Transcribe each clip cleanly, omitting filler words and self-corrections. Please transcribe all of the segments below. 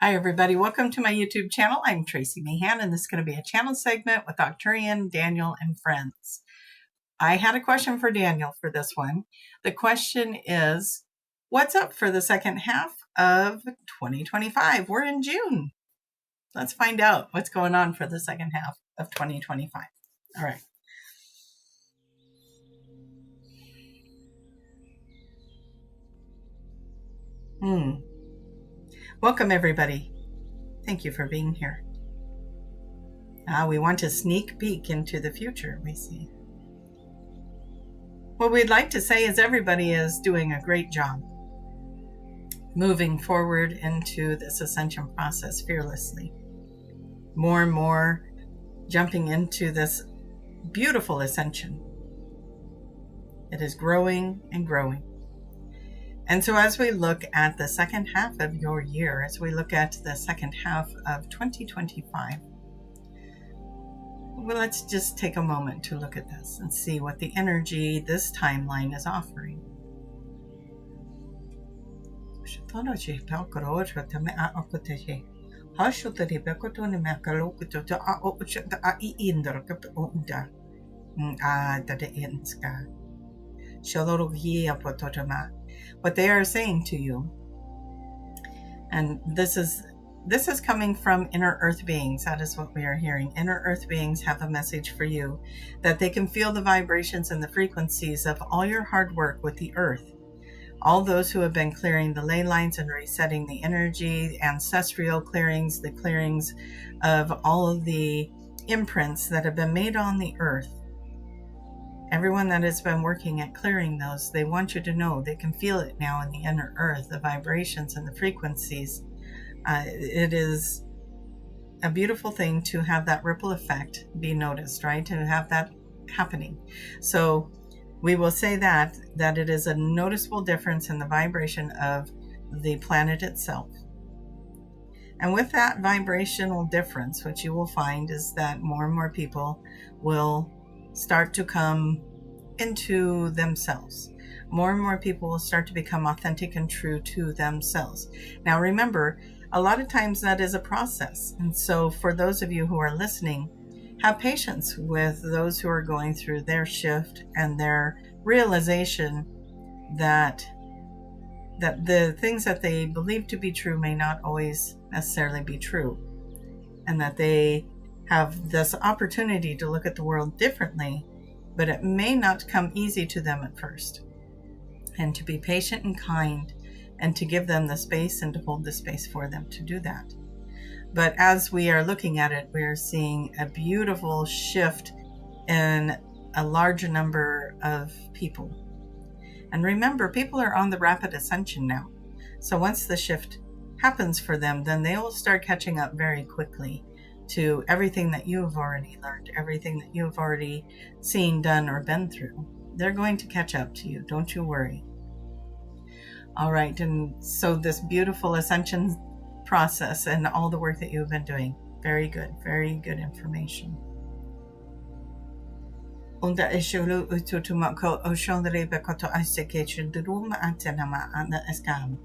Hi everybody, welcome to my YouTube channel. I'm Tracie Mahan and this is going to be a channel segment with Arcturian Daniel and friends. I had a question for Daniel for this one. The question is, what's up for the second half of 2025? We're in June. Let's find out what's going on for the second half of 2025. All right. Welcome everybody. Thank you for being here. We want to sneak peek into the future, we see. What we'd like to say is everybody is doing a great job moving forward into this ascension process fearlessly. More and more jumping into this beautiful ascension. It is growing and growing. And so as we look at the second half of your year, as we look at the second half of 2025, well, let's just take a moment to look at this and see what the energy this timeline is offering. What they are saying to you, and this is coming from inner earth beings. That is what we are hearing. Inner earth beings have a message for you, that they can feel the vibrations and the frequencies of all your hard work with the earth. All those who have been clearing the ley lines and resetting the energy, ancestral clearings, the clearings of all of the imprints that have been made on the earth. Everyone that has been working at clearing those, they want you to know, they can feel it now in the inner earth, the vibrations and the frequencies. It is a beautiful thing to have that ripple effect be noticed, right? To have that happening. So we will say that it is a noticeable difference in the vibration of the planet itself. And with that vibrational difference, what you will find is that more and more people will start to come into themselves. More and more people will start to become authentic and true to themselves. Now remember, a lot of times that is a process. And so for those of you who are listening, have patience with those who are going through their shift and their realization that the things that they believe to be true may not always necessarily be true, and that they have this opportunity to look at the world differently, but it may not come easy to them at first. And to be patient and kind, and to give them the space and to hold the space for them to do that. But as we are looking at it, we're seeing a beautiful shift in a larger number of people. And remember, people are on the rapid ascension now. So once the shift happens for them, then they will start catching up very quickly to everything that you have already learned, everything that you have already seen, done, or been through. They're going to catch up to you. Don't you worry. All right. And so this beautiful ascension process and all the work that you've been doing, very good information. Unda ishulu ututumako oshondre bekoto aisekechun durum antenama and eskam.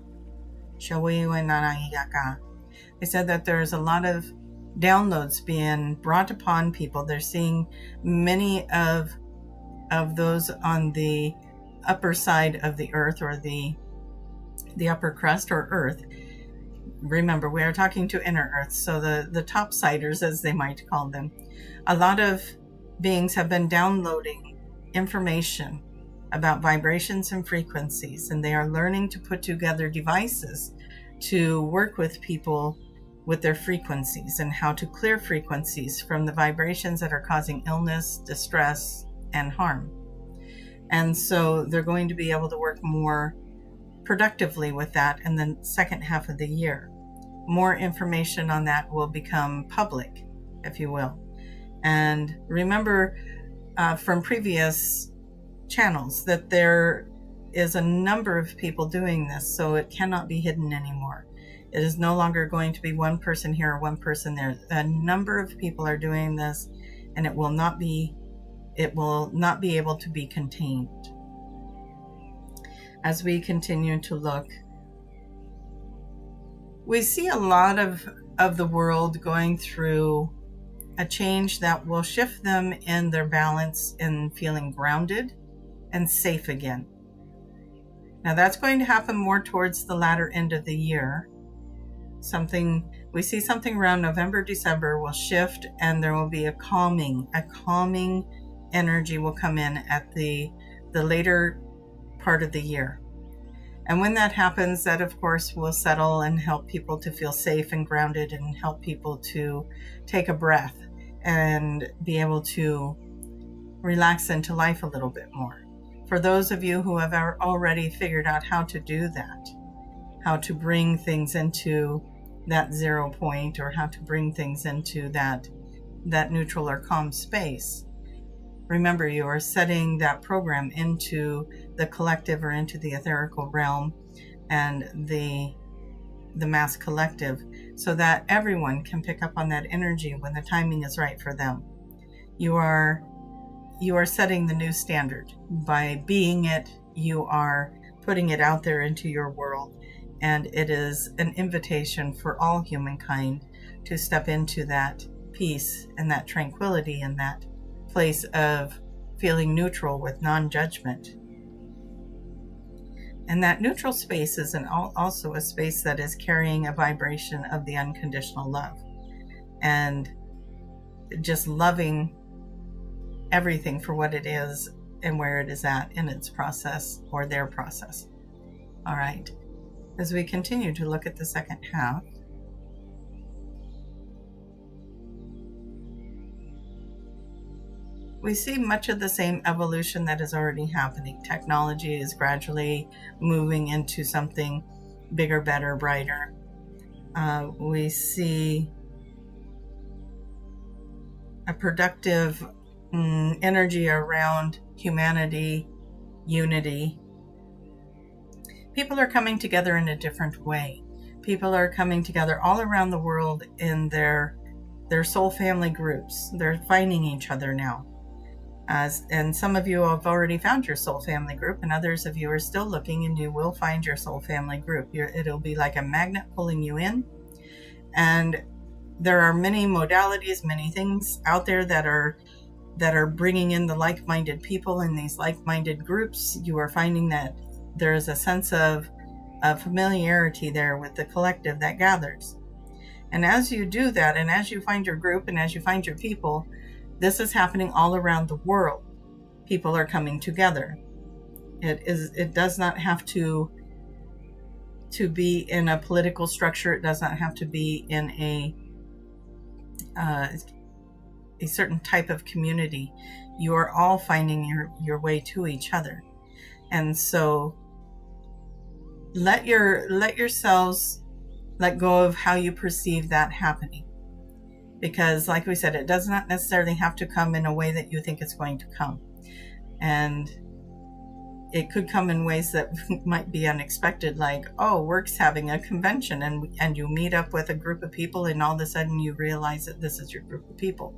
They said that there's a lot of downloads being brought upon people. They're seeing many of those on the upper side of the earth, or the upper crust or earth. Remember, we are talking to inner earth, so the topsiders, as they might call them. A lot of beings have been downloading information about vibrations and frequencies, and they are learning to put together devices to work with people with their frequencies, and how to clear frequencies from the vibrations that are causing illness, distress, and harm. And so they're going to be able to work more productively with that in the second half of the year. More information on that will become public, if you will. And remember from previous channels that there is a number of people doing this, so it cannot be hidden anymore. It is no longer going to be one person here or one person there. A number of people are doing this, and it will not be able to be contained. As we continue to look, We see a lot of the world going through a change that will shift them in their balance and feeling grounded and safe again. Now that's going to happen more towards the latter end of the year. We see something around November, December will shift, and there will be a calming energy will come in at the later part of the year. And when that happens, that of course will settle and help people to feel safe and grounded, and help people to take a breath and be able to relax into life a little bit more. For those of you who have already figured out how to do that, how to bring things into that 0 point, or how to bring things into that neutral or calm space, remember, you are setting that program into the collective, or into the etherical realm and the mass collective, so that everyone can pick up on that energy when the timing is right for them. You are setting the new standard by being it. You are putting it out there into your world, and it is an invitation for all humankind to step into that peace and that tranquility and that place of feeling neutral with non-judgment. And that neutral space is also a space that is carrying a vibration of the unconditional love, and just loving everything for what it is and where it is at in its process, or their process. All right. As we continue to look at the second half, we see much of the same evolution that is already happening. Technology is gradually moving into something bigger, better, brighter. We see a productive energy around humanity, unity. People are coming together in a different way. People are coming together all around the world in their soul family groups. They're finding each other now. And some of you have already found your soul family group, and others of you are still looking, and you will find your soul family group. It'll be like a magnet pulling you in. And there are many modalities, many things out there that are bringing in the like-minded people in these like-minded groups. You are finding that there is a sense of familiarity there with the collective that gathers. And as you do that, and as you find your group, and as you find your people, this is happening all around the world. People are coming together. It does not have to be in a political structure. It does not have to be in a certain type of community. You are all finding your way to each other. And so let yourselves let go of how you perceive that happening. Because like we said, it does not necessarily have to come in a way that you think it's going to come. And it could come in ways that might be unexpected, like, oh, work's having a convention, and you meet up with a group of people, and all of a sudden you realize that this is your group of people.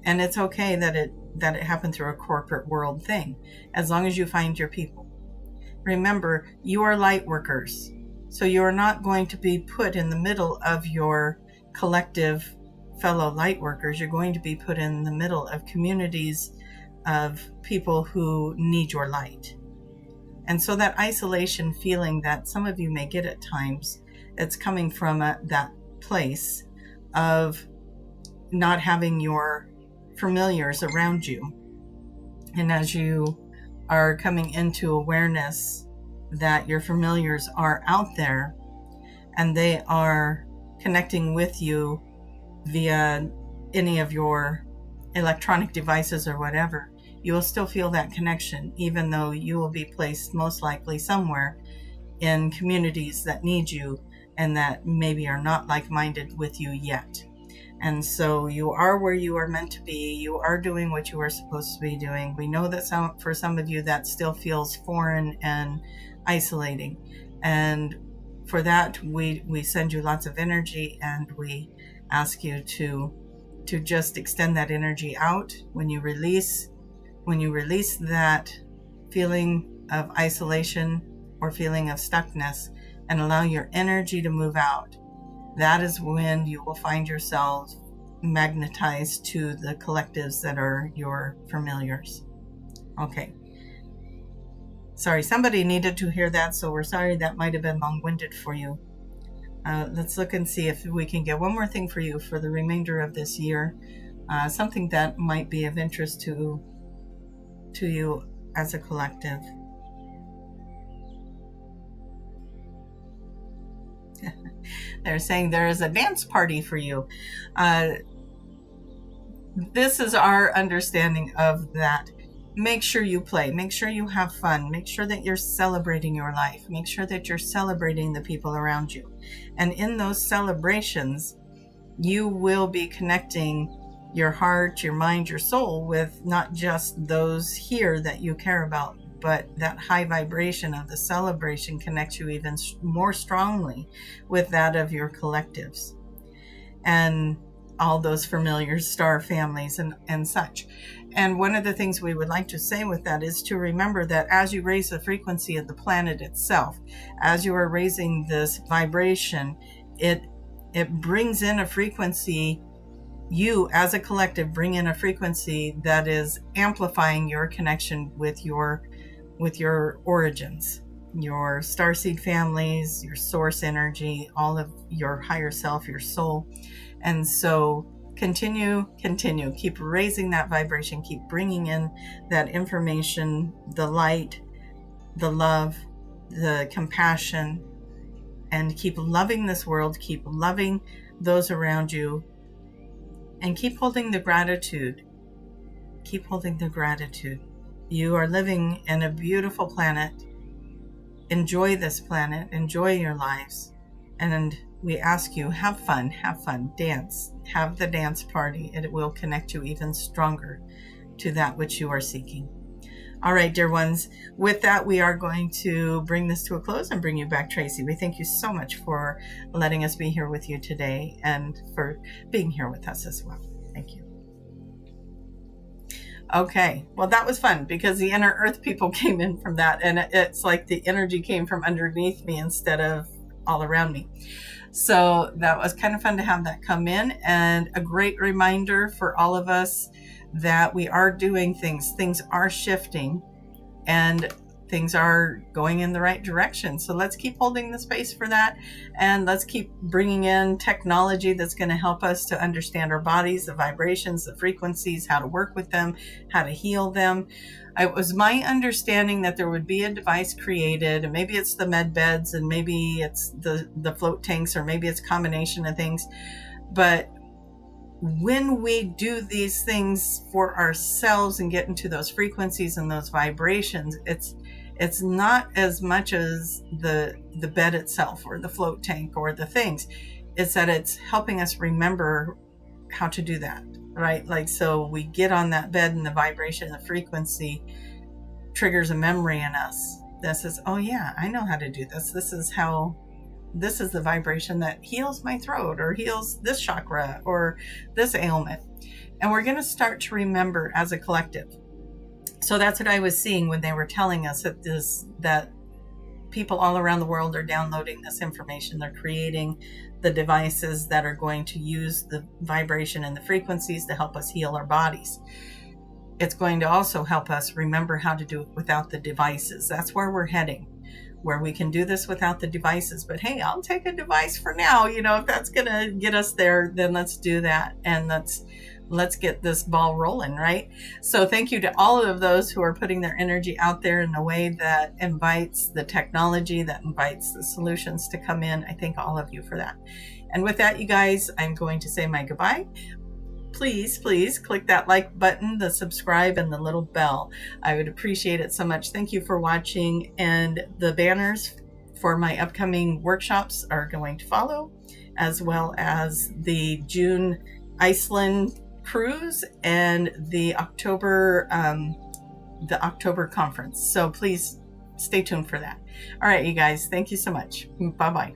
And it's okay that it happened through a corporate world thing, as long as you find your people. Remember, you are light workers, so you are not going to be put in the middle of your collective fellow light workers. You're going to be put in the middle of communities of people who need your light. And so that isolation feeling that some of you may get at times, it's coming from that place of not having your familiars around you. And as you are coming into awareness that your familiars are out there, and they are connecting with you via any of your electronic devices or whatever, you will still feel that connection, even though you will be placed most likely somewhere in communities that need you and that maybe are not like-minded with you yet. And so you are where you are meant to be. You are doing what you are supposed to be doing. We know that for some of you that still feels foreign and isolating. And for that, we send you lots of energy, and we ask you to just extend that energy out. When you release that feeling of isolation or feeling of stuckness, and allow your energy to move out, that is when you will find yourself magnetized to the collectives that are your familiars. Okay. Sorry, somebody needed to hear that, so we're sorry that might have been long-winded for you. Let's look and see if we can get one more thing for you for the remainder of this year. Something that might be of interest to you as a collective. They're saying there is a dance party for you. This is our understanding of that. Make sure you play. Make sure you have fun. Make sure that you're celebrating your life. Make sure that you're celebrating the people around you. And in those celebrations, you will be connecting your heart, your mind, your soul with not just those here that you care about, but that high vibration of the celebration connects you even more strongly with that of your collectives and all those familiar star families and such. And one of the things we would like to say with that is to remember that as you raise the frequency of the planet itself, as you are raising this vibration, it brings in a frequency. You as a collective bring in a frequency that is amplifying your connection with your origins, your starseed families, your source energy, all of your higher self, your soul. And so continue, keep raising that vibration, keep bringing in that information, the light, the love, the compassion, and keep loving this world, keep loving those around you, and keep holding the gratitude. Keep holding the gratitude. You are living in a beautiful planet. Enjoy this planet, enjoy your lives. And we ask you, have fun, dance, have the dance party. It will connect you even stronger to that which you are seeking. All right, dear ones, with that, we are going to bring this to a close and bring you back, Tracie. We thank you so much for letting us be here with you today and for being here with us as well. Thank you. Okay, well, that was fun because the inner earth people came in from that, and it's like the energy came from underneath me instead of all around me. So that was kind of fun to have that come in, and a great reminder for all of us that we are doing things are shifting, and things are going in the right direction. So let's keep holding the space for that, and let's keep bringing in technology that's going to help us to understand our bodies, the vibrations, the frequencies, how to work with them, how to heal them. It was my understanding that there would be a device created, and maybe it's the med beds, and maybe it's the float tanks, or maybe it's a combination of things. But when we do these things for ourselves and get into those frequencies and those vibrations, it's not as much as the bed itself or the float tank or the things. It's that it's helping us remember how to do that, right? Like, so we get on that bed and the vibration, the frequency triggers a memory in us that says, oh yeah, I know how to do this. This is the vibration that heals my throat or heals this chakra or this ailment. And we're going to start to remember as a collective. So that's what I was seeing when they were telling us that people all around the world are downloading this information. They're creating the devices that are going to use the vibration and the frequencies to help us heal our bodies. It's going to also help us remember how to do it without the devices. That's where we're heading, where we can do this without the devices. But hey, I'll take a device for now. If that's going to get us there, then let's do that. And let's get this ball rolling, right? So thank you to all of those who are putting their energy out there in a way that invites the technology, that invites the solutions to come in. I thank all of you for that. And with that, you guys, I'm going to say my goodbye. Please click that like button, the subscribe, and the little bell. I would appreciate it so much. Thank you for watching. And the banners for my upcoming workshops are going to follow, as well as the June Iceland cruise and the October conference. So please stay tuned for that. All right, you guys, thank you so much. Bye-bye.